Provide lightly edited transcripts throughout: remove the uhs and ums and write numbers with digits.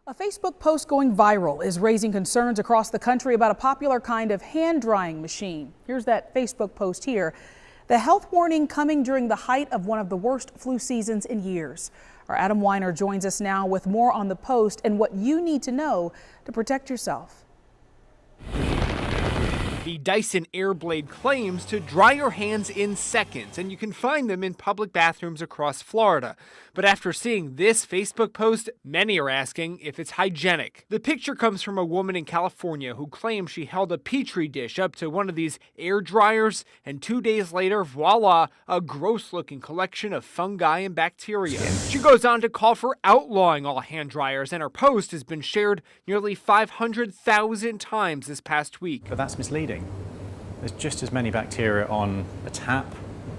A Facebook post going viral is raising concerns across the country about a popular kind of hand drying machine. Here's that Facebook post here. The health warning coming during the height of one of the worst flu seasons in years. Our Adam Weiner joins us now with more on the post and what you need to know to protect yourself. The Dyson Airblade claims to dry your hands in seconds, and you can find them in public bathrooms across Florida. But after seeing this Facebook post, many are asking if it's hygienic. The picture comes from a woman in California who claims she held a petri dish up to one of these air dryers, and 2 days later, voila, a gross-looking collection of fungi and bacteria. She goes on to call for outlawing all hand dryers, and her post has been shared nearly 500,000 times this past week. But that's misleading. There's just as many bacteria on a tap,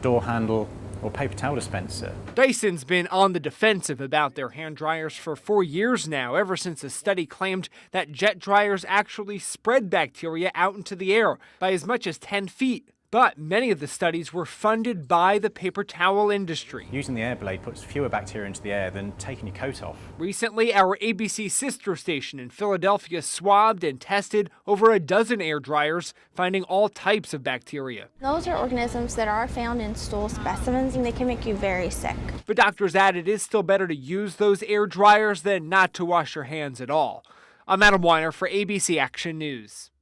door handle, or paper towel dispenser. Dyson's been on the defensive about their hand dryers for 4 years now, ever since a study claimed that jet dryers actually spread bacteria out into the air by as much as 10 feet. But many of the studies were funded by the paper towel industry. Using the Airblade puts fewer bacteria into the air than taking your coat off. Recently, our ABC sister station in Philadelphia swabbed and tested over a dozen air dryers, finding all types of bacteria. Those are organisms that are found in stool specimens, and they can make you very sick. But doctors add it is still better to use those air dryers than not to wash your hands at all. I'm Adam Weiner for ABC Action News.